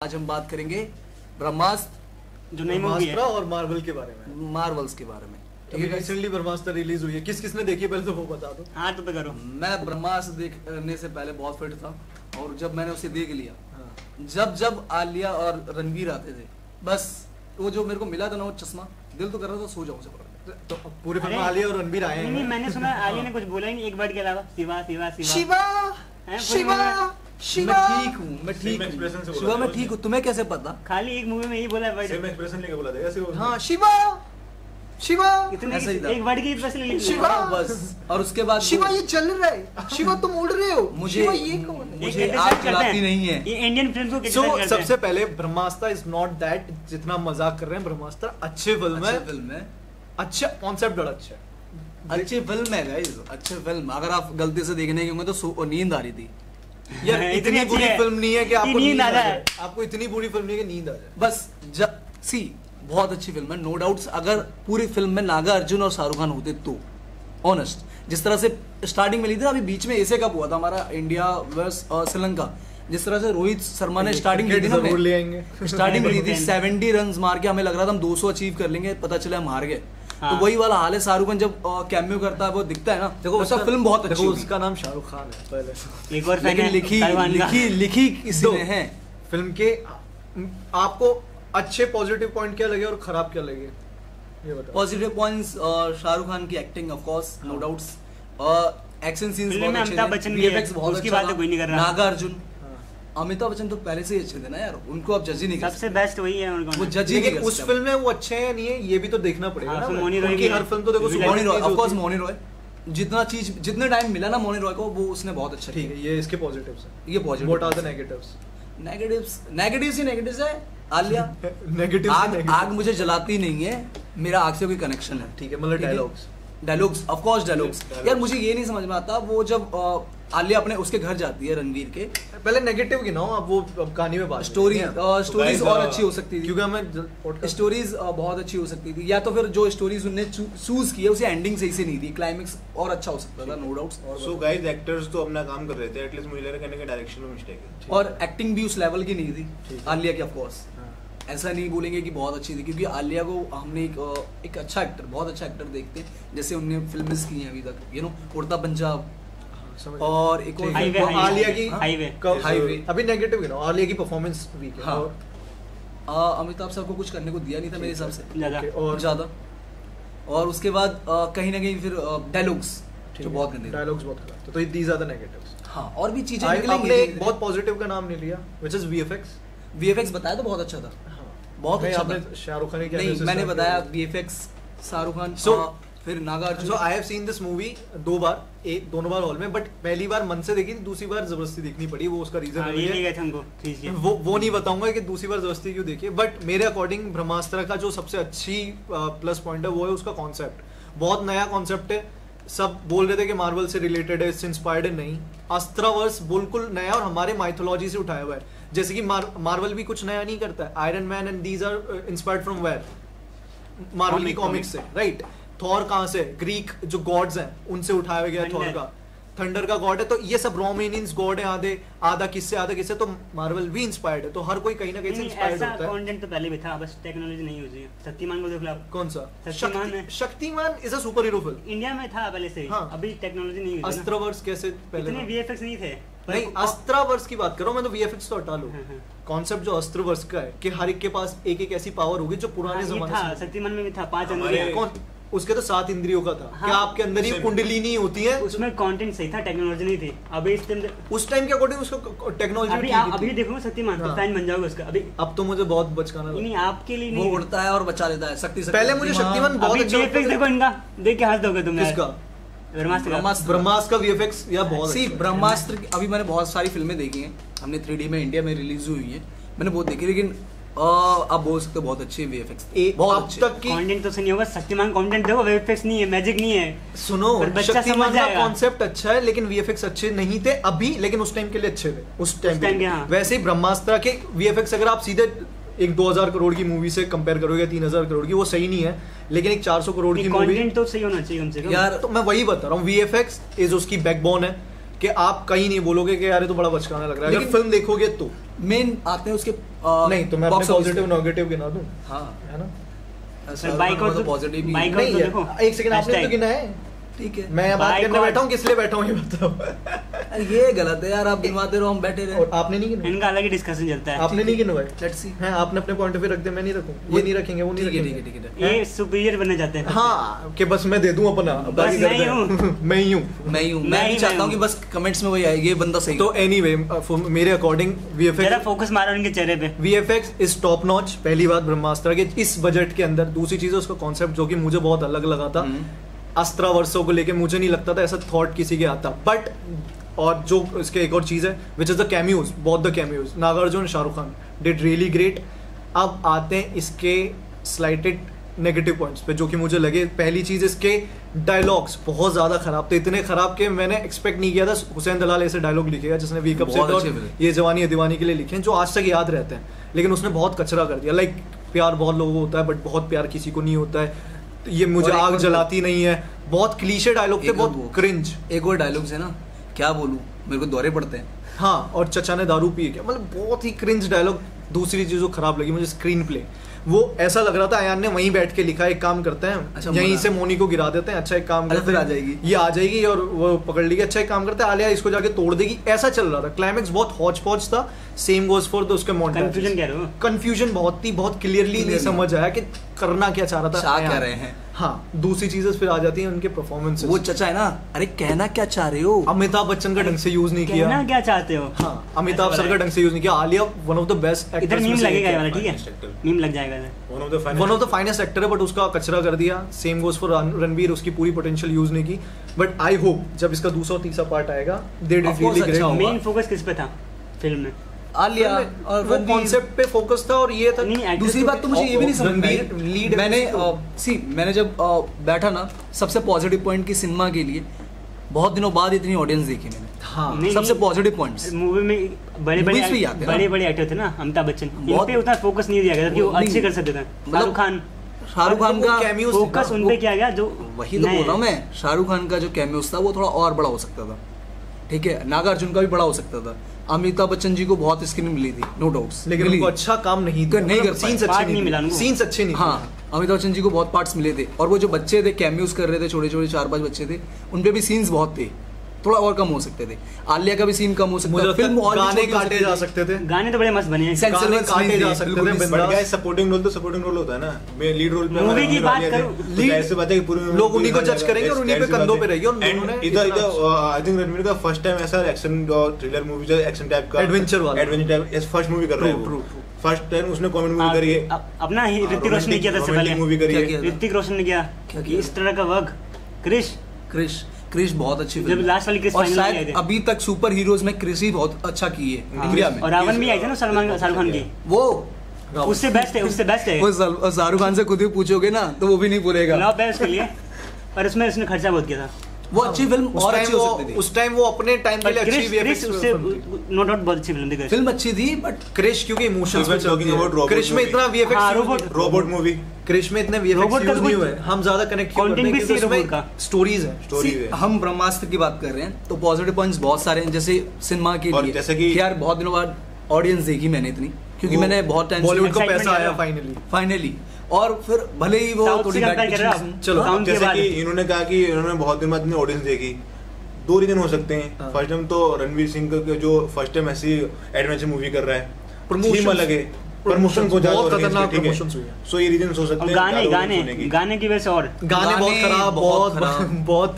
आज हम बात करेंगे ब्रह्मास्त्र जो नई मूवी है और मार्वल के बारे में, मार्वल्स के बारे में। ठीक है, रिसेंटली ब्रह्मास्त्र रिलीज हुई है। किसने देखी पहले तो वो बता दो। हाँ तो करो। मैं ब्रह्मास्त्र देखने से पहले बहुत फिट था और जब मैंने उसे देख लिया, जब आलिया और रणवीर आते थे, बस वो जो मेरे को मिला था ना वो चश्मा, दिल तो कर रहा था सो जाऊं से। तो पूरे फिल्म में आलिया और रणवीर आए हैं। नहीं, मैंने सुना आलिया ने कुछ बोला ही नहीं एक वर्ड के अलावा, शिवा शिवा शिवा शिवा शिवा शिवा। मैं ठीक हूँ, मैं ठीक हूँ शिवा, मैं ठीक हूँ। तुम्हें कैसे पता? खाली एक मूवी में यही बोला है सेम एक्सप्रेशन लेके बोला था ऐसे वो। हाँ शिवा शिवा, इतने ऐसा ही था। एक वर्ड की स्पेशल लिखी शिवा बस। और उसके बाद शिवा ये चल रहा है, शिवा तुम उड़ रहे हो। मुझे शिवा ये कौन है? मुझे आग जलाती नहीं है। ये इंडियन फिल्म को So, क्रिटिसाइज करते हैं। सबसे पहले ब्रह्मास्त्र इज नॉट दैट जितना मजाक कर रहे हैं। ब्रह्मास्त्र अच्छी फिल्म है, फिल्म है, अच्छा कॉन्सेप्ट बड़ा अच्छा है, अच्छी फिल्म है गाइस, अच्छी फिल्म। अगर आप गलती से देखने गए होंगे तो नींद आ रही थी। यार इतनी इतनी अच्छी बुरी है। फिल्म नहीं है कि आपको नींद नींद आ आ जाए। जाए। आपको इतनी बुरी फिल्म नहीं है कि नींद आ जाए। बस सी बहुत अच्छी फिल्म है, नो डाउट्स। अगर पूरी फिल्म में नागा अर्जुन और शाहरुख खान होते तो ऑनेस्ट, जिस तरह से स्टार्टिंग मिली थी ना, अभी बीच में एशिया कप हुआ था हमारा इंडिया वर्स श्रीलंका, जिस तरह से रोहित शर्मा ने स्टार्टिंग ली थी ना, जरूर ले आएंगे। स्टार्टिंग ली थी 70 रन मार के, हमें लग रहा था हम 200 अचीव कर लेंगे, पता चला हम हार गए। हाँ। तो वही वाला हाल है। शाहरुख खान जब कैमियो करता है वो दिखता है ना, देखो उसका फिल्म बहुत अच्छी देखो होगी। उसका नाम शाहरुख खान है पहले से। एक और fan लेकिन है, ताइवान का। लिखी किसी ने है। फिल्म के आपको अच्छे पॉजिटिव पॉइंट क्या लगे और खराब क्या लगे ये बताओ। पॉजिटिव पॉइंट्स, शाहरुख खान की acting of course, no doubts. Action scenes film बहुत में अच्छे अमिताभ थे, बच्चन भी है, VFX बहुत उसकी अच्छा बात था। तो कोई नहीं कर रहा। नागा अर्जुन, हाँ। अमिताभ बच्चन तो पहले से ही अच्छे थे ना यार, उनको आप जज ही नहीं कर सबसे सकते। बेस्ट वही है उनको। वो जज ही नहीं लेकिन कर उस सकते। फिल्म में वो अच्छे हैं नहीं है ये भी तो देखना पड़ेगा हाँ, ना। उसमें मौनी रॉय उनकी भी हर है। फिल्म तो देखो villain Mouni Roy, superhero of course होती है। मौनी रॉय, जितना टाइम मिला ना मौनी रॉय को, वो उसने बहुत अच्छा ठीक है, ये इसके पॉजिटिव्स हैं। ये positive. What are the negatives? Negatives ही नेगेटिव्स है। आलिया नेगेटिव्स आग मुझे जलाती नहीं है, मेरा आग से कोई कनेक्शन है। ठीक है, मतलब डायलॉग्स ऑफ कोर्स डायलॉग्स। यार मुझे ये नहीं समझ में आता, वो जब आलिया अपने उसके घर जाती है रणवीर के, पहले नेगेटिव गिनाओ, अब वो अब कहानी में बात स्टोरीज guys, और अच्छी हो सकती थी, क्योंकि हमें स्टोरीज बहुत अच्छी हो सकती थी, या तो फिर जो स्टोरीज उन्होंने चूज की है उसे एंडिंग सही से नहीं दी, क्लाइमेक्स और अच्छा हो सकता था, no doubts. So guys actors तो अपना काम कर रहे थे, एटलीस्ट मुझे लग रहा है कहने के डायरेक्शन में मिस्टेक है। और एक्टिंग भी उस लेवल की नहीं थी ठीक है। आलिया की, ऑफ कोर्स ऐसा नहीं बोलेंगे कि बहुत अच्छी थी, क्योंकि आलिया को हमने एक अच्छा एक्टर, बहुत अच्छा एक्टर देखते हैं, जैसे उनने फिल्में की हैं अभी तक, यू नो उड़ता पंजाब, और एक और हाईवे, फिल्म- आलिया की हाईवे। अभी नेगेटिव गिनाओ। आलिया की परफॉर्मेंस वीक है। हाँ। और अमिताभ साहब को कुछ करने को दिया नहीं था मेरे हिसाब से ज्यादा। Okay, और ज्यादा। और उसके बाद कहीं ना कहीं फिर डायलॉग्स जो बहुत गंदे थे। डायलॉग्स बहुत खराब थे, तो these are the negatives। हाँ, और भी चीजें आपने निकलेंगी। एक बहुत पॉजिटिव का नाम नहीं लिया, which is VFX। VFX बताया तो बहुत अच्छा था, बहुत नहीं, अच्छा आपने था। शाहरुख खान की नहीं, मैंने बताया VFX, शाहरुख खान, फिर Naga Arjun. So I have seen this movie दोनों बार हॉल में, बट पहली बार मन से देखी थी, दूसरी बार जबरदस्ती देखनी पड़ी। वो उसका रीजन हाँ, ये ले गए थे हमको खींच के। वो नहीं बताऊंगा कि दूसरी बार जबरदस्ती क्यों देखी, बट मेरे अकॉर्डिंग ब्रह्मास्त्र का जो सबसे अच्छी प्लस पॉइंट है वो है उसका कॉन्सेप्ट। बहुत नया कॉन्सेप्ट है। सब बोल रहे थे कि मार्वल से रिलेटेड है, इससे इंस्पायर्ड है, नहीं। अस्त्रवर्स बिल्कुल नया और हमारे माइथोलॉजी से उठाया हुआ है। जैसे कि मार्वल भी कुछ नया नहीं करता है। Iron Man and these are inspired from where? Marvel की कॉमिक्स से, राइट। थॉर कहाँ से? ग्रीक जो गॉड्स हैं उनसे उठाया गया थॉर का। थंडर का गॉड है, तो ये सब रोमानियंस गॉड है, आधा किससे, तो मार्वल भी इंस्पायर्ड है। तो हर कोई कहीं ना कहीं से इंस्पायर्ड होता है। कंटेंट तो पहले भी था, बस टेक्नोलॉजी नहीं यूज हुई। शक्तिमान को देख लो आप। कौन सा? शक्तिमान है। Shaktimaan is a super hero film. India में था पहले से ही। हाँ। अभी टेक्नोलॉजी नहीं यूज। अस्त्रवर्स कैसे पहले इतने था? VFX नहीं थे। नहीं, अस्त्रवर्स की बात करो, मैं तो VFX तो हटा लो। हाँ। कॉन्सेप्ट जो अस्त्रवर्स का है कि हर एक के पास एक एक ऐसी पावर होगी जो पुराने ये जमाने था, से। शक्तिमान में भी था 5 हमारे- अंदर। कौन? उसके तो 7 इंद्रियों का था। हाँ। क्या आपके अंदर ही कुंडली नहीं होती है? उसमें कंटेंट सही था, टेक्नोलॉजी नहीं थी। अभी इस टाइम उस टाइम के अकॉर्डिंग उसको टेक्नोलॉजी अभी देखो शक्तिमान तो हाँ। फैन बन जाओगे उसका। अभी अब तो मुझे बहुत बचकाना लगा। नहीं, आपके लिए वो नहीं। उड़ता है और बचा लेता है, शक्ति पहले मुझे शक्तिमान बहुत अभी अच्छा लगता VFX था। देखो इनका, देख के हंस दोगे तुम। किसका? ब्रह्मास्त्र का। ब्रह्मास्त्र का VFX या बहुत सी अच्छा है। ब्रह्मास्त्र की अभी मैंने बहुत सारी फिल्में देखी हैं, हमने 3D में इंडिया में रिलीज हुई है, मैंने बहुत देखी, लेकिन आप बोल सकते हो बहुत अच्छी VFX, बहुत अब अच्छी। तक की कंटेंट तो सही नहीं होगा। शक्तिमान कंटेंट देखो, VFX नहीं है, मैजिक नहीं है। सुनो, पर बच्चा शक्तिमान समझ का जाएगा। कॉन्सेप्ट अच्छा है, लेकिन VFX अच्छे नहीं थे अभी, लेकिन उस टाइम के लिए अच्छे थे। उस टाइम के, हाँ। वैसे ही ब्रह्मास्त्र के VFX अगर आप सीधे एक 2000 करोड़ की मूवी से कंपेयर करोगे, 3000 करोड़ की, वो सही नहीं है। लेकिन एक 400 करोड़ की मूवी, कंटेंट तो सही होना चाहिए कम से कम। यार तो मैं वही बता रहा हूँ, VFX इज उसकी बैकबोन है कि आप कहीं नहीं बोलोगे कि यार ये तो बड़ा बचकाना लग रहा है। अगर लेकिन- फिल्म देखोगे तो मेन आते हैं उसके नहीं तो मैं box अपने office पॉजिटिव पे। नेगेटिव गिना दूं, हाँ है ना? सर बाइक और पॉजिटिव भी बाइक है। नहीं तो यार, देखो, एक सेकंड आपने तो hashtag। गिना है, ठीक है। मैं बात बाइक करने और- बैठा हूँ, किस लिए बैठा हूँ ये बताओ। अरे ये गलत है यार, आप गिनवाते रहो, हम बैठे रहे। और आपने नहीं गिना, इनका अलग ही डिस्कशन चलता है। आपने नहीं गिनवाए लेट्स सी। हैं, आपने अपने पॉइंट ऑफ व्यू रख दिया, मैं नहीं रखूं, ये नहीं रखेंगे, वो नहीं ठीक है, रखेंगे। ठीक है, ठीक है। ये सुपीरियर बनना चाहते हैं। हाँ कि बस मैं दे दूं अपना, बस बाकी मैं करते ही हैं। हूँ। मैं ही हूँ। मैं ही हूँ, मैं मैं ही भी चाहता हूँ हूँ। कि बस कमेंट्स में वही आए, ये बंदा सही। तो एनीवे मेरे अकॉर्डिंग जरा VFX फोकस मारो उनके चेहरे पे। VFX is top notch. पहली बात ब्रह्मास्त्र के इस बजट के अंदर, दूसरी चीज है उसका कॉन्सेप्ट जो कि मुझे बहुत अलग लगा था। अस्त्रा वर्षों को लेके मुझे नहीं लगता था ऐसा थॉट किसी के आता, बट और जो इसके एक और चीज है which is the cameos, both the cameos, Nagarjuna Shahrukh Khan did really great. अब आते हैं इसके स्लाइटेड नेगेटिव पॉइंट्स पे जो कि मुझे लगे। पहली चीज इसके डायलॉग्स बहुत ज्यादा खराब थे, इतने खराब कि मैंने एक्सपेक्ट नहीं किया था हुसैन दलाल ऐसे डायलॉग लिखेगा जिसने वीकअप से बहुत और अच्छे फिल्म। ये जवानी है दीवानी के लिए लिखे हैं जो आज तक याद रहते हैं, लेकिन उसने बहुत कचरा कर दिया। लाइक प्यार बहुत लोगों को होता है बट बहुत प्यार किसी को नहीं होता है, ये मुझे और एक आग और- जलाती नहीं है, बहुत क्लीशे डायलॉग थे, एक और बहुत वो- क्रिंज। एक और डायलॉग्स है ना, क्या बोलूं, मेरे को दौरे पड़ते हैं। हाँ, और चचा ने दारू पी क्या, मतलब बहुत ही क्रिंज डायलॉग। दूसरी चीज जो खराब लगी मुझे स्क्रीन प्ले, वो ऐसा लग रहा था अयान ने वहीं बैठ के लिखा, एक काम करते हैं अच्छा, यहीं मना। से मोनी को गिरा देते हैं, अच्छा एक काम अरे करते फिर हैं, आ जाएगी। ये आ जाएगी और वो पकड़ लेगी, अच्छा एक काम करते हैं आलिया इसको जाके तोड़ देगी, ऐसा चल रहा था। क्लाइमेक्स बहुत हॉच पॉच था, सेम गोज फॉर उसके कंफ्यूजन मोन्टाज। कह रहे हो। कंफ्यूजन बहुत थी, बहुत क्लियरली नहीं Clearly। समझ आया कि करना क्या चाह रहा था चाह क्या अयान। रहे हैं। हाँ, दूसरी चीजें फिर आ जाती हैं उनके परफॉर्मेंस। वो चचा है ना, अरे कहना क्या चाह रहे हो। अमिताभ बच्चन का ढंग से यूज नहीं किया। कहना क्या चाहते हो? हाँ, अमिताभ सर का ढंग से यूज नहीं किया। Alia one of the best इधर एक्टर्स मीम लगेगा ये वाला, ठीक finest है? actor। मीम लग जाएगा इधर। One of the finest actor है, बट उसका कचरा कर दिया। सेम गोज फॉर रणवीर, उसकी पूरी पोटेंशियल यूज नहीं की। बट आई होप जब इसका दूसरा और तीसरा पार्ट आएगा they did Of course, really अच्छा होगा। मेन फोकस किस पे था फिल्म में? आलिया और वो रणवीर। कॉन्सेप्ट पे फोकस था, और ये था नहीं, actors दूसरी को बात तो मुझे ये भी नहीं समझ में आई। रणवीर lead मैंने actress मैंने जब बैठा ना, सबसे पॉजिटिव पॉइंट की सिनेमा के लिए बहुत दिनों बाद इतनी ऑडियंस देखी मैंने। हाँ, नहीं, सबसे नहीं। Positive points. मूवी में बड़े Movies पे ही आते हैं ना। बड़े बड़े एक्टर थे ना, अमिताभ बच्चन, इन बहुत- पे उतना फोकस नहीं दिया गया था कि वो नहीं। अच्छे कर सकते थे। शाहरुख खान, शाहरुख खान वो का cameos थे फोकस ना, उन पे किया गया जो वही तो नए बोल रहा हूँ हैं। मैं, शाहरुख खान का जो कैमियोस था वो थोड़ा और बड़ा हो सकता था, ठीक है। नागार्जुन का भी बड़ा हो सकता था। अमिताभ बच्चन जी को बहुत स्क्रीन मिली थी, नो डाउट्स, लेकिन उनको अच्छा काम नहीं दिया, नहीं कर सीन्स पाए। Part अच्छे नहीं मिला उनको। सीन्स अच्छे नहीं हाँ, अमिताभ बच्चन जी को बहुत पार्ट्स मिले थे, और वो जो बच्चे थे कैमियोस कर रहे थे, छोटे छोटे 4-5 बच्चे थे, उन पे भी सीन्स बहुत थे, थोड़ा और कम हो सकते थे। आलिया का भी सीन कम हो सकता मुझे था, लगता है फिल्म और भी गाने छोटी हो काटे सकती जा थी। सकते थे। गाने तो बड़े मस्त बने हैं। Sense- गाने Sense काटे नहीं जा थे, सकते बिल्कुल थे, भी। बिंदास। बट गाइस सपोर्टिंग रोल तो सपोर्टिंग रोल होता है ना, मैं लीड रोल पे Movie की बात लीड करूं, ऐसे बात है कि पूरी लोग उन्हीं को जज करेंगे और उन्हीं पे कंधों पे रहेगी, और उन्होंने इधर इतना इधर आई थिंक रणवीर का फर्स्ट टाइम ऐसा एक्शन और थ्रिलर मूवी जो एक्शन टाइप का Adventure वाला। एडवेंचर टाइप इस फर्स्ट मूवी कर रहा है True, वो true, true. फर्स्ट टाइम उसने कॉमेडी मूवी करी है, अपना ही ऋतिक रोशन ने किया था इससे रोमांटिक मूवी पहले। करी क्या है। किया था? ऋतिक रोशन ने किया क्या किया? इस तरह का वर्क। क्रिश क्रिश बहुत अच्छी जब फिल्म है। लास्ट वाली क्रिश और final में आए शायद थे। अभी तक सुपर हीरोज में क्रिश ही बहुत अच्छा की है हाँ। इंडिया में। और रावण भी आई थी ना शाहरुख खान की, वो उससे बेस्ट है, उससे बेस्ट है। वो शाहरुख खान से खुद ही पूछोगे ना तो वो भी नहीं बोलेगा। लॉ है उसके लिए, पर उसमें उसने खर्चा बहुत किया था। वो अच्छी फिल्म और अच्छी हो सकती थी। उस टाइम वो अपने टाइम के पर लिए अच्छी क्रिश उससे VFX नो डाउट बहुत अच्छी फिल्म थी क्रिश। फिल्म अच्छी थी बट क्रिश क्योंकि इमोशंस पे We're talking चलती about है। robot क्रिश में movie. इतना VFX हाँ, यूज robot- नहीं- रोबोट मूवी क्रिश में इतने VFX Robot का यूज नहीं कुछ- हुए, हम ज्यादा कनेक्ट क्यों Content करते हैं भी क्योंकि सही robot उसमें का। स्टोरीज हैं। स्टोरी See, है। हम ब्रह्मास्त्र की बात कर रहे हैं तो पॉजिटिव पॉइंट्स बहुत सारे हैं, जैसे सिनेमा के और लिए जैसे कि- यार बहुत दिनों बाद ऑडियंस देखी मैंने इतनी, क्योंकि वो मैंने बहुत टाइम बॉलीवुड को excitement पैसा आया ज्यादा। फाइनली। फाइनली, और फिर भले ही वो South थोड़ी से compare bad कर रहे हो pitching- आप? चलो, Sound के जैसे बाद कि इन्होंने कहा कि इन्होंने बहुत दिन बाद अपनी ऑडियंस देखी, दो रीजन हो सकते हैं। हाँ। फर्स्ट टाइम तो रणवीर सिंह का जो फर्स्ट टाइम ऐसी एडवेंचर मूवी कर रहा है, Promotions- थीम अलग है, प्रमोशन को ज्यादा बहुत audience खतरनाक है, ठीक है। promotions हुई है। सो ये रीजन हो सकते और हैं गाने ज्यादा गाने audience होने की। गाने की वजह से और गाने बहुत गाने खराब, बहुत बहुत खराब। बहुत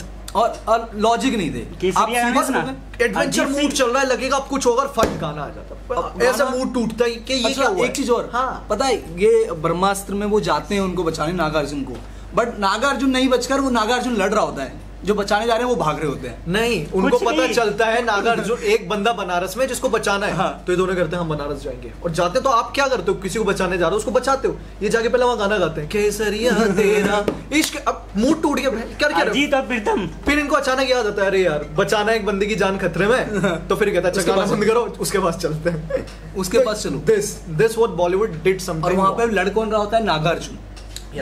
और लॉजिक नहीं थे। केसरिया आप है serious ना? हो गए? एडवेंचर अजीब मूड सी- चल रहा है, लगेगा अब कुछ होगा, फट गाना आ जाता अब है। ऐसा गाना- मूड टूटता है कि ये अच्छा, क्या हुआ एक चीज और, हाँ, पता है ये ब्रह्मास्त्र में वो जाते हैं उनको बचाने नागार्जुन को, बट नागार्जुन नहीं बचकर वो नागार्जुन लड़ रहा होता है, जो बचाने जा रहे हैं वो भाग रहे होते हैं। नहीं उनको कुछ पता नहीं। चलता है नागार्जुन एक बंदा बनारस में जिसको बचाना है, हाँ। तो ये दोनों करते हैं हम बनारस जाएंगे, और जाते तो आप क्या करते हो, किसी को बचाने जा रहे हो उसको बचाते हो, ये जाके पहले वहां गाना गाते हैं केसरिया तेरा इश्क। अब मूड टूट गया, कर क्या रहे हो? अजीत और प्रीतम। फिर इनको अचानक याद आता है अरे यार बचाना है एक बंदे की जान खतरे में, तो फिर कहता है अच्छा उसके गाना पास- बंद करो, उसके पास चलते हैं, उसके पास चलो। दिस व्हाट बॉलीवुड डिड और समथिंग। वहां पे लड़ कौन रहा होता है? नागार्जुन।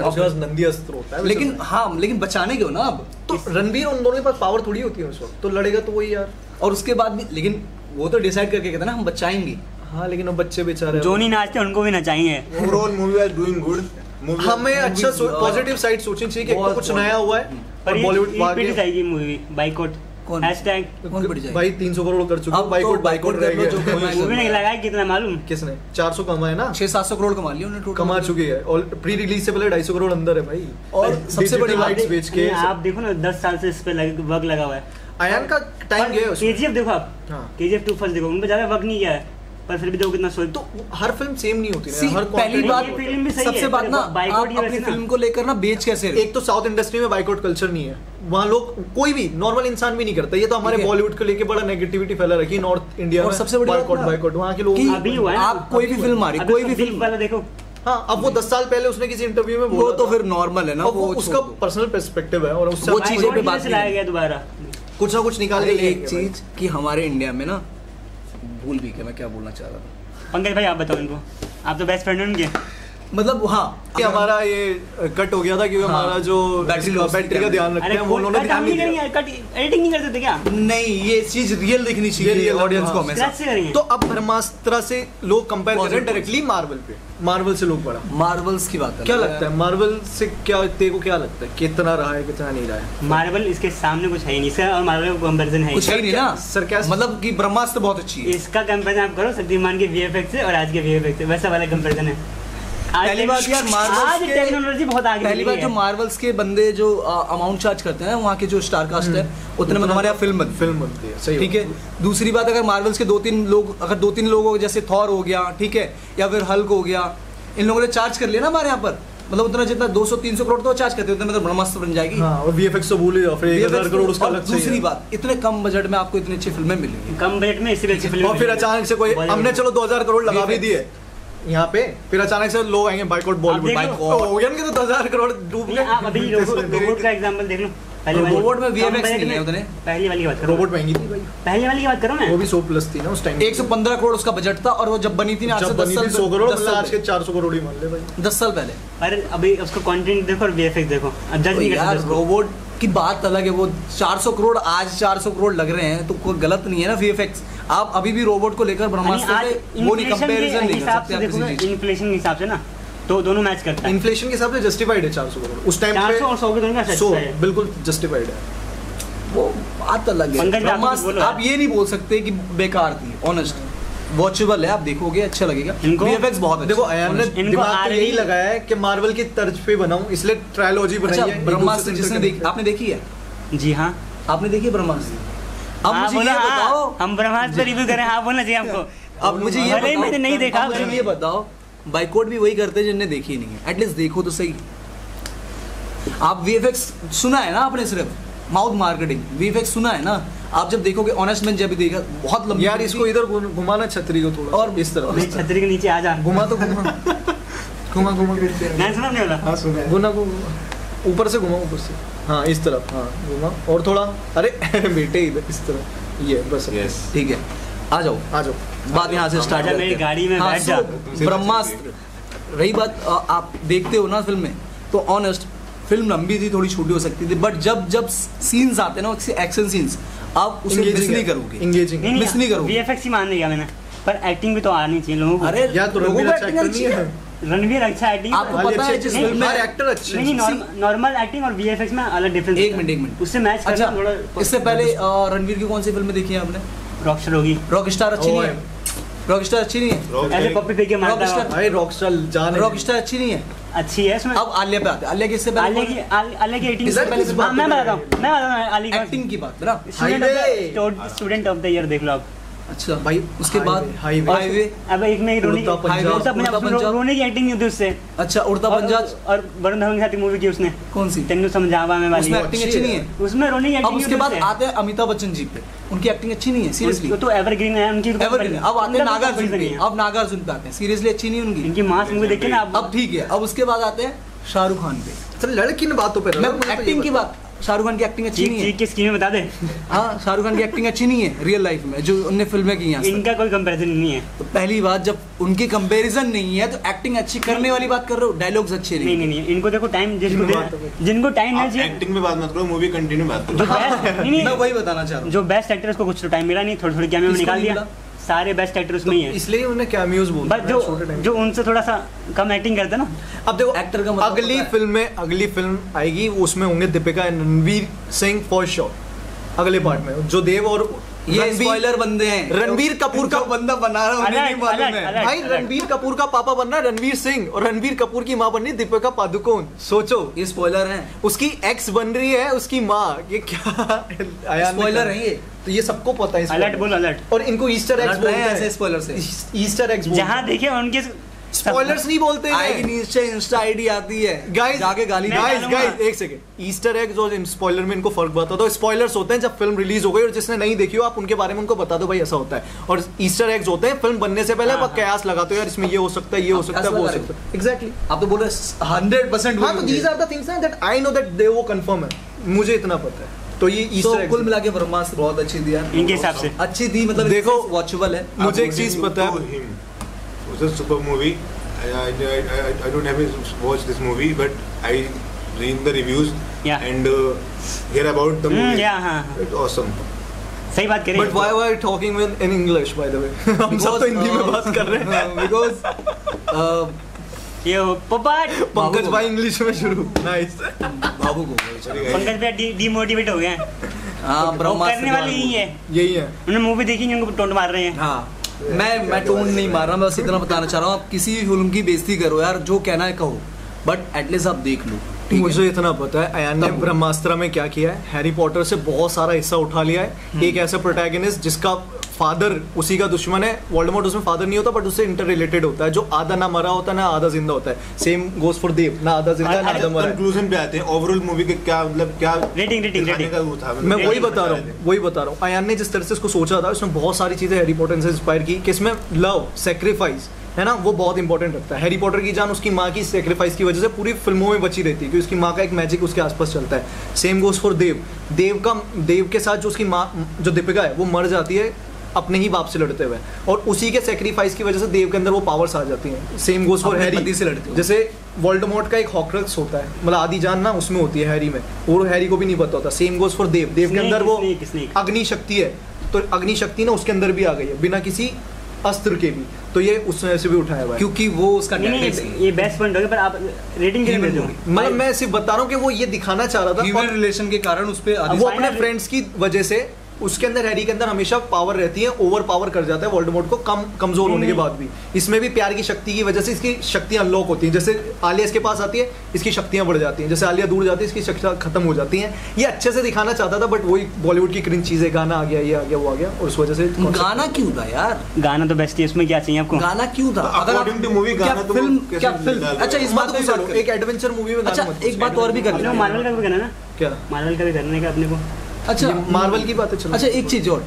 उसके पास नंदी अस्त्र होता है, लेकिन हाँ, लेकिन बचाने क्यों ना अब। तो रणवीर उन दोनों के पास पावर थोड़ी होती है उस वक्त, तो लड़ेगा तो वही यार। और उसके बाद भी, लेकिन वो तो डिसाइड करके कहते ना हम बचाएंगे। हाँ लेकिन वो बच्चे बेचारे जो नहीं नाचते उनको भी नचाएंगे। Overall movie was doing good. हमें अच्छा पॉजिटिव साइड सोचनी चाहिए कि एक तो कुछ नया हुआ है पर और ये बॉलीवुड पिट जाएगी मूवी, बाइकआउट कौन? हैशटैग कौन पड़ जाएगा? भाई 300 करोड़ कर चुके अब तो बाइकआउट बाइकआउट कर लो, जो कमाएगा। मूवी ने लगाया कितना मालूम? किसने 400 कमाए ना, 600-700 करोड़ कमा लिया उन्होंने टोटल। कमा चुकी है और प्री रिलीज से पहले 250 करोड़ अंदर है भाई। और सबसे बड़ी बात लाइट्स बेच के आप देखो ना 10 साल से इस पे वर्क लगा हुआ है। आयन का टाइम गया है उसमें। केजीएफ देखो आप, हाँ। केजीएफ 2 फर्स्ट देखो, उन पे ज्यादा वर्क नहीं किया है पर फिर भी देखो कितना सोच। तो हर फिल्म सेम नहीं होती See, ना, हर पहली content बात, ये फिल्म भी सही सबसे है, बात ना, बाइकआउट आप ही अपनी वैसे ना। फिल्म को लेकर ना बेच कैसे रहे? एक तो साउथ इंडस्ट्री में बाइकआउट कल्चर नहीं है, वहाँ लोग कोई भी नॉर्मल इंसान भी नहीं करता। ये तो हमारे ठीक है। बॉलीवुड को लेके बड़ा नेगेटिविटी फैला रखी नॉर्थ इंडिया और में। सबसे बड़ी बात बाइकआउट ना, बाइकआउट वहाँ के लोग कि अभी हुआ है ना, आप कोई भी फिल्म मारी, अभी कोई भी संदीप फिल्म वाला देखो, हाँ अब वो 10 साल पहले उसने किसी इंटरव्यू में वो बोला तो था। फिर नॉर्मल है ना, और वो वो उसका पर्सनल पर्सपेक्टिव है और उससे वो हम चीज़ों पे बाइकआउट बात कैसे नहीं लाया है। गया दोबारा? कुछ ना कुछ निकाल के अरे ले एक चीज कि हमारे इंडिया में ना, भूल भी गया मैं क्या बोलना चाह रहा था। पंकज भाई आप बताओ इनको, आप तो बेस्ट फ्रेंड हैं उनके। मतलब हाँ, कि हमारा ये कट हो गया था क्योंकि हाँ, हमारा जो बैटरी का ध्यान रखते अरे हैं वो उन्होंने कट ध्यान हम नहीं नहीं दिया। करेंगे, कट एडिटिंग नहीं करते थे क्या? नहीं ये चीज रियल दिखनी चाहिए real, ऑडियंस को हाँ। हमेशा। स्क्रैच से करेंगे तो अब ब्रह्मास्त्र से लोग कंपेयर कर रहे हैं Positive. डायरेक्टली मार्वल पे, मार्वल से लोग बड़ा मार्वल्स की बात है। क्या लगता है मार्वल से, क्या तेरे को क्या लगता है कितना रहा है कितना नहीं रहा है? मार्वल इसके सामने कुछ है ही नहीं, इसका और मार्वल का कंपैरिजन है ही कुछ है ही नहीं ना, Sarcasm. मतलब कि ब्रह्मास्त्र बहुत अच्छी है। इसका कंपैरिजन आप करो शक्तिमान के वीएफएक्स से और आज के वीएफएक्स से, वैसा वाला कंपैरिजन है। पहली बात यार मार्वल्स आज के टेक्नोलॉजी बहुत आगे पहली बात जो मार्वल्स के बंदे जो अमाउंट चार्ज करते हैं वहाँ के जो स्टार कास्ट है उतने में हमारे यहाँ फिल्म बनती है सही ठीक है। दूसरी बात अगर मार्वल्स के 2-3 लोग, अगर 2-3 लोग जैसे थॉर हो गया ठीक है, या फिर हल्क हो गया, इन लोगों ने चार्ज कर लिया ना हमारे यहाँ पर, मतलब उतना जितना 200-300 करोड़ तो चार्ज करते हैं, उतने में तो ब्रह्मास्त्र बन जाएगी। हाँ और वीएफएक्स तो भूल ही जाओ, फिर 1000 करोड़ उसका और अलग दूसरी बात इतने कम बजट में आपको इतनी अच्छी फिल्में मिलेंगी। कम बजट में इसलिए अच्छी फिल्म और फिर अचानक से कोई हमने चलो 2000 करोड़ लगा भी दिए यहाँ पे, फिर अचानक से लोग आएंगे बाइकआउट बॉलीवुड देख लो, बाइकआउट हो गया कि तो 2000 करोड़ डूब गए। आप अभी रोबोट का एग्जांपल देख लो, पहले वाली रोबोट में कम VFX बजट नहीं है में- उतने। पहली वाली की बात करो, रोबोट महंगी थी भाई, पहली वाली की बात करो वो मैं। भी 100+ थी ना उस टाइम। 115 करोड़ उसका बजट था और वो जब बनी थी ना आज से जब 10 बनी साल थी 100 करोड़, 10 मतलब साल आज के 400 करोड़ ही मान ले भाई। 10 साल पहले। अरे अभी उसका कंटेंट देखो और वीएफएक्स देखो, अब जज नहीं कर यार सकते उसको। रोबोट की बात अलग है, वो 400 करोड़ आज 400 करोड़ लग रहे हैं तो कोई गलत नहीं है ना वीएफएक्स। आप अभी भी रोबोट को लेकर यानी ब्रह्मास्त्र आज से वो नहीं इन्फ्लेशन कंपैरिजन के नहीं कर हिसाब सकते से आप देखोगे, किसी चीज। इन्फ्लेशन के हिसाब से ना तो दोनों मैच करता है। इन्फ्लेशन के हिसाब से जस्टिफाइड है 400 करोड़ उस टाइम 400 और 100 के दोनों का सच 100 है। बिल्कुल जस्टिफाइड है। वो बात अलग है। पंकज जी, आप ब्रह्मास्त्र बोलो आप ये नहीं बोल सकते कि बेकार थी, ऑनेस्ट वॉचेबल है, आप देखोगे अच्छा लगेगा। इनको- वीएफएक्स बहुत अच्छा देखो अयान ने इनको दिमाग पे RV यही लगाया है कि मार्वल की तर्ज पे बनाऊं, इसलिए ट्रायलॉजी बनाई अच्छा है। एक ब्रह्मास्त्र दूसरे से जिसने देखी, आपने देखी है? जी हाँ, आपने देखी है ब्रह्मास्त्र? अब हाँ, मुझे बोलो, ये हाँ, बताओ, हम ब्रह्मास्त्र पर रिव्यू करें, हाँ बोलना चाहिए आपको। अब मुझे ये भले ही बताओ, मैंने नहीं देखा, अब मुझे पर- ये बताओ, बाइकआउट भी वही करते हैं जिनने देखी नहीं है, एटलीस्ट देखो तो सही। आप वीएफएक्स सुना है ना आपने, सिर्फ माउथ मार्केटिंग, वीएफएक्स सुना है ना, आप जब देखोगे ऑनेस्ट मैन जब भी देखा बहुत लंबी यार फिल्म इसको थी। इधर घुमाना छतरी को थोड़ा और इस तरह नहीं, छतरी के नीचे आ जा। घुमा तो घुमा घुमा घुमा मैं सुना नहीं बोला। घुमा ऊपर से घुमा, ऊपर से हाँ इस तरफ, हाँ घुमा और थोड़ा, अरे बेटे इधर इस तरफ, ये बस यस ठीक है, आ जाओ आ जाओ। बात यहाँ से स्टार्ट आजा मेरी गाड़ी में बैठ जा। ब्रह्मास्त्र रही बात, आप देखते हो ना फिल्म में तो ऑनेस्ट फिल्म लंबी थी, थोड़ी छोटी हो सकती थी, बट जब जब सीन्स आते हैं ना एक्शन सीन्स, आप उसे मिस नहीं करोगे, इंगेजिंग नहीं मिस नहीं करोगे। वीएफएक्स ही मान लिया मैंने, पर एक्टिंग भी तो आनी चाहिए लोगों को। अरे यार तो लोगों रणवीर को अच्छा acting एक्टर अच्छी नहीं है। है, रणवीर अच्छा एक्टिंग, आपको पता है जिस नहीं, फिल्म हर में एक्टर अच्छे हैं। नहीं नॉर्मल एक्टिंग और वीएफएक्स में अलग डिफरेंस। एक मिनट उससे मैच अच्छा, करना थोड़ा। इससे पहले रणवीर की कौन सी फिल्में देखी है आपने? रॉकस्टार होगी, रॉक स्टार अच्छी नहीं है, रॉक स्टार अच्छी नहीं है, ऐसे पप्पी फेंक के मारता Rockstar- है। भाई रॉकस्टार जान रॉक स्टार अच्छी नहीं है। अच्छी है इसमें। अब आलिया पे आते हैं, आलिया की इससे पहले आलिया की एक्टिंग इससे पहले किस बात मैं पे बताता हूँ आली का एक्टिंग की बात ना। स्टूडेंट ऑफ द ईयर देख लो आप। अच्छा भाई, उसके बाद हाईवे हाईवे, अब एक में रोने उड़ता पंजाब, उड़ता पंजाब। रोने की एक्टिंग नहीं होती उससे। अच्छा उड़ता पंजाब और वरुण धवन के साथ मूवी की उसने, कौन सी? तेनू समझावा में वाली, उसमें एक्टिंग अच्छी नहीं है। उसमें रोने की अब एक्टिंग उसके बाद आते हैं अमिताभ बच्चन जी पे, उनकी एक्टिंग अच्छी नहीं है सीरियसली, तो एवरग्रीन है उनकी। एवरग्रीन। अब आते हैं नागार्जुन पे, अब अब नागार्जुन पे आते हैं, सीरियसली अच्छी नहीं है उनकी। इनकी मास मूवी देखिए ना आप। अब ठीक है, अब उसके बाद आते हैं शाहरुख खान पे। लड़की ने बातों पे मैं एक्टिंग की बात, शाहरुख खान की एक्टिंग अच्छी नहीं है। चीख के स्कीम बता दे। हाँ, शाहरुख खान की एक्टिंग अच्छी नहीं है रियल लाइफ में, जो उनने फिल्में की हैं। इनका कोई कंपैरिजन नहीं है। तो पहली बात, जब उनकी कंपैरिजन नहीं है तो एक्टिंग अच्छी करने वाली बात कर रहे हो, डायलॉग्स अच्छे नहीं नहीं। नहीं, इनको देखो टाइम जिनको टाइम है एक्टिंग में बात मत करो, मूवी कंटिन्यू बात जो करो। best- नहीं, मैं वही बताना चाह रहा हूँ। जो बेस्ट एक्टर उसको कुछ तो टाइम मिला नहीं, थोड़ी थोड़ी कैमियो में किसको निकाल नहीं दिया। मिला? सारे बेस्ट एक्टर उसमें ही है, इसलिए उन्हें कैमियोज बोलते बस हैं छोटे टाइम। जो उनसे थोड़ा सा कम एक्टिंग करते हैं ना। अब देखो एक्टर का मतलब अगली पता है। फिल्म में अगली फिल्म आएगी, उसमें होंगे Deepika and Ranveer Singh for sure. अगले पार्ट में जो देव और ये स्पॉइलर बंदे हैं। रणवीर कपूर का जो बंदा बना रहा है उन्हें नहीं मालूम है। अलग। भाई रणवीर कपूर का पापा बनना है रणवीर सिंह, और रणवीर कपूर की माँ बननी है दीपिका पादुकोण। सोचो, ये स्पॉइलर हैं। उसकी एक्स बन रही है उसकी माँ। ये क्या स्पॉइलर है ये। तो ये सबको पता है। अलर्ट बोल अलर्ट। और इनको ईस्टर एग्स अलर्ट रहे बोलते हैं ऐसे हैं। स्पॉइलर से। ईस्टर एग्स जहाँ देखे उनके स्पॉयलर्स नहीं बोलते आएगी नीचे इंस्टा आईडी आती है, गाइस जाके गाली मैं गाइस डालूंगा। गाइस एक सेकंड, ईस्टर एग्स और स्पॉइलर में इनको फर्क बता दो। स्पॉयलर्स होते हैं जब फिल्म रिलीज हो गई और जिसने नहीं देखी हो आप उनके बारे में उनको बता दो भाई ऐसा होता है, और ईस्टर एग्स होते हैं फिल्म बनने से पहले आप कयास लगाते हो यार इसमें ये हो सकता है, ये हो सकता है, वो हो सकता है। एग्जैक्टली। आप तो बोल रहे 100% हाँ, तो these are the things that I know that they वो कंफर्म है, मुझे इतना पता है। तो ये तो ईस्टर कुल एग्स मिला के ब्रह्मास्त्र बहुत अच्छी दिया, इनके हिसाब से। अच्छी थी, मतलब देखो, वॉचेबल है। मुझे एक चीज पता है, it was a super movie. I don't have watched this movie, but I read the reviews Yeah. and hear about the movie. yeah, हाँ, हाँ। It's awesome. सही बात करें। But why are talking with in English by the way? हम सब तो हिंदी में बात कर रहे हैं बिकॉज ये पोपट पंकज भाई इंग्लिश में शुरू। नाइस। बाबू को पंकज भैया डीमोटिवेट हो गए हैं। हाँ, वो ब्रह्मास्त्र करने वाली यही है। यही है। उन्होंने मूवी देखी नहीं, उनको टोंट मार रहे हैं। हाँ, मैं टोन नहीं मार रहा, मैं बस इतना बताना चाह रहा हूँ, आप किसी भी फिल्म की बेइज्जती करो यार, जो कहना है कहो, बट एटलीस्ट आप देख लो। ठीक है? मुझे इतना पता है अयान ने ब्रह्मास्त्र में क्या किया है, हैरी पॉटर से बहुत सारा हिस्सा उठा लिया है। एक ऐसा प्रोटैगनिस्ट जिसका फादर उसी का दुश्मन है, वोल्डेमॉर्ट उसमें फादर नहीं होता बट उससे इंटर रिलेटेड होता है, जो आधा ना मरा होता है ना आधा जिंदा होता है। सेम गोस फॉर देव, ना आधा जिंदा है ना आधा मरा है। कंक्लूजन पे आते हैं, ओवरऑल मूवी के क्या मतलब क्या रेटिंग दिखाने का वो था, मैं वही बता रहा हूँ अयान ने जिस तरह से इसको सोचा था, उसमें बहुत सारी चीजें हैरी पॉटर से इंस्पायर की, कि इसमें लव, सेक्रीफाइस है ना, वो बहुत इंपॉर्टेंट रखता है। हैरी पॉटर की जान उसकी माँ की सेक्रीफाइस की वजह से पूरी फिल्मों में बची रहती है, क्योंकि उसकी माँ का एक मैजिक उसके आसपास चलता है। सेम गोस फॉर देव के साथ जो उसकी माँ जो दीपिका है वो मर जाती है अपने ही बाप से लड़ते हुए, और उसी के सेक्रीफाइस की वजह से देव के अंदर वो पावर्स आ जाती हैं। सेम गोस फॉर अपने हैरी, पति से लड़ते हुए। जैसे वोल्डेमॉर्ट का एक हॉक्रक्स होता है, मतलब आदि जान ना उसमें होती है हैरी में, और हैरी को भी नहीं पता होता। सेम गोस फॉर देव के अंदर वो स्नेक। अग्नि शक्ति है, तो अग्नि शक्ति ना उसके अंदर भी आ गई है बिना किसी अस्त्र के भी, तो ये उसमें से भी उठाया हुआ है। क्योंकि वो उसका नहीं tactics है। ये बेस्ट पॉइंट हो गया, पर आप रेटिंग के लिए भेजो। मतलब मैं सिर्फ बता रहा हूँ कि वो ये दिखाना चाह रहा था, ह्यूमन और रिलेशन के कारण उस पे वो अपने Final- फ्रेंड्स की वजह से उसके अंदर हैरी के अंदर हमेशा पावर रहती है, ओवर पावर कर जाता है वोल्डेमॉर्ट को कमजोर होने के बाद भी। इसमें भी प्यार की शक्ति की वजह से इसकी शक्तियां अनलॉक होती हैं। जैसे आलिया इसके पास आती है, इसकी शक्तियां बढ़ जाती हैं, जैसे आलिया दूर जाती है इसकी शक्तियां खत्म हो जाती हैं। ये अच्छे से दिखाना चाहता था, बट वही बॉलीवुड की क्रिंज चीजें, गाना आ गया, ये आ गया, वो आ गया, और उस वजह से गाना क्यों था यार? गाना तो बेस्ट है, उसमें क्या चाहिए आपको? गाना क्यों था? अगर आप- According to movie, क्या गाना तो फिल्म कैसे क्या फिल्म डाल अच्छा, रहे इस हो? बात को चलो, एक एडवेंचर मूवी में अच्छा, गाना मत एक बात और भी कर अपने को लें। मार्वल का भी करना है ना, क्या मार्वल का भी करने का अपने को। अच्छा, ये मार्वल की बात है, चलो। अच्छा, एक चीज और,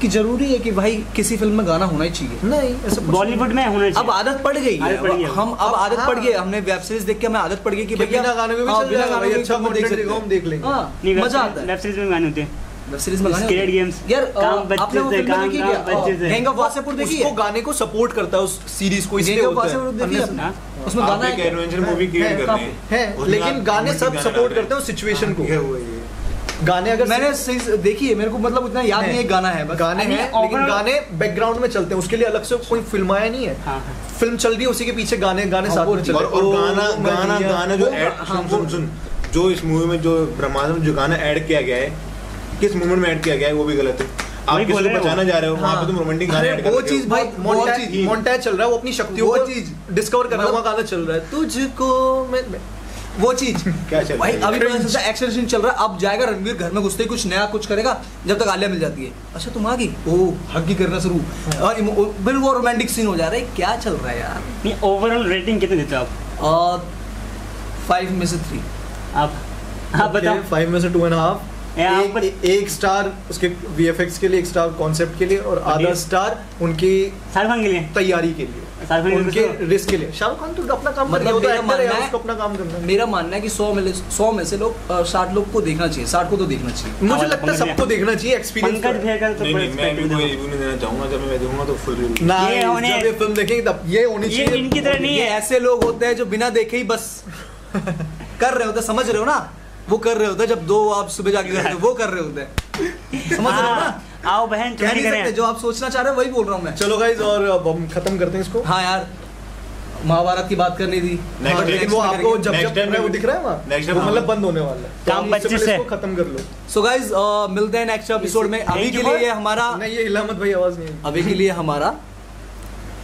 कि जरूरी है कि भाई किसी फिल्म में गाना होना ही चाहिए? नहीं, ऐसा कुछ बॉलीवुड में होना अब चाहिए। आदत पड़ गई है, आदत पड़ गई है। हम अब आदत हाँ। पड़ गई, हमने वेब सीरीज देख के हमें आदत पड़ गई कि कि भैया बिना गाने में भी हाँ, चल बिना जाएगा, गाने भाई, में अच्छा हम देख content सकते दिखाओ, हैं। हम देख लेंगे। हाँ, नहीं, मजा आता है। वेब सीरीज में गाने होते हैं। वेब सीरीज में गाने Scared होते हैं। Games, यार काम बच्चे आपने वो से, फिल्म काम देखी काम क्या? बच्चे से। गैंग ऑफ वासेपुर देखी उसको है? गाने को सपोर्ट करता है उस सीरीज को, इसलिए गैंग ऑफ होता वासेपुर है। देखी है अन्य- आपने? उसमें आप गाना एक है एडवेंचर मूवी क्रिएट कर रहे हैं, है, उसमें लेकिन आप गाने romantic सब गाना सपोर्ट डाल रहे करते हैं उस सिचुएशन को। ये हुआ ये। गाने अगर मैंने सही देखी है, मेरे को मतलब उतना याद नहीं है, गाना है बस। गाने नहीं, हैं, लेकिन overall- गाने बैकग्राउंड में चलते हैं, उसके लिए अलग से कोई फिल्माया नहीं है। हाँ, हाँ। फिल्म चल रही है, उसी के पीछे गाने साथ में चल और रहे हैं। गाना ओ, मैं गाना दिया, गाना जो वो- ऐड हाँ, सुन जो इस मूवी में जो ब्रह्मास्त्र में जो गाना ऐड किया गया है, किस मूवमेंट में ऐड किया गया है वो भी गलत है। आप वही किसी बोल को रहे हो। बचाना जा रहे हो, वहाँ पे तुम रोमांटिक गाने ऐड कर वो रहे हो। चीज भाई, वो चीज मोन्टाज चल रहा है, वो अपनी शक्तियों वो को चीज डिस्कवर कर रहा है, मतलब- वहाँ गाना चल रहा है, तुझको मैं वो चीज क्या चल रहा भाई है? अभी पता चलता है एक्शन सीन चल रहा है, अब जाएगा रणवीर घर में घुसते ही कुछ नया कुछ करेगा, जब तक आलिया मिल जाती है, अच्छा तुम आ गई, ओ हग ही करना शुरू, और फिर वो रोमांटिक सीन हो जा रहा है, क्या चल रहा है यार? नहीं, ओवरऑल रेटिंग कितने देते हो आप? और 5 में से 3। आप बताओ। 5 में से 2.5, या आप एक स्टार उसके वीएफएक्स के लिए, एक स्टार कॉन्सेप्ट के लिए, और आधा ये- स्टार उनकी शाहरुख खान के लिए तैयारी के लिए। शाहरुख खान उनके को रिस्क के लिए। शाहरुख खान तो अपना काम कर रहा है, मतलब वो तो मेरा एक्टर है, मानना उसको अपना काम करना है। मेरा मानना है कि 100 में से लोग 60 लोग को देखना चाहिए, 60 को तो देखना चाहिए। मुझे लगता है सबको देखना चाहिए, एक्सपीरियंस पंकज भैया का तो नहीं नहीं, मैं भी कोई रिव्यू नहीं देना चाहूंगा, जब मैं देखूंगा तो फुल रिव्यू। ना ये होने- जब ये फिल्म देखेंगे तब ये होनी ये चाहिए। इनकी तरह नहीं ये है। ऐसे लोग होते हैं जो बिना देखे ही बस कर रहे होते हैं, समझ रहे हो ना, वो कर रहे होते हैं जब 2 आप सुबह जाके करते हो, वो कर रहे होते हैं, समझ रहे हो ना। आओ बहन कह चुगली नहीं सकते, करें। जो आप सोचना चाह रहे हो वही बोल रहा हूँ मैं। चलो गाइज, और अब हम खत्म करते हैं इसको। हाँ यार, महाभारत की बात करनी थी। Next और day- लेकिन वो में आपको करेंगे। जब Next जब time कर रहा है वो में- दिख रहा है वहाँ, Next time वो हाँ। मतलब बंद होने वाला है, तो काम आप इससे 25 पहले से। इसको खत्म कर लो। सो गाइज मिलते हैं नेक्स्ट एपिसोड में। अभी Thank के you लिए for- ये हमारा नहीं, ये इलामत भाई आवाज नहीं है। अभी के लिए हमारा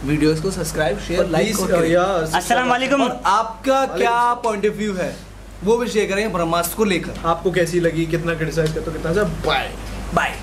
वीडियोस को सब्सक्राइब, शेयर, लाइक Please, अस्सलाम वालेकुम। और आपका क्या पॉइंट ऑफ व्यू है वो भी शेयर करेंगे ब्रह्मास्त्र को लेकर। आपको कैसी लगी, कितना क्रिटिसाइज करते हो, कितना, बाय। बाय।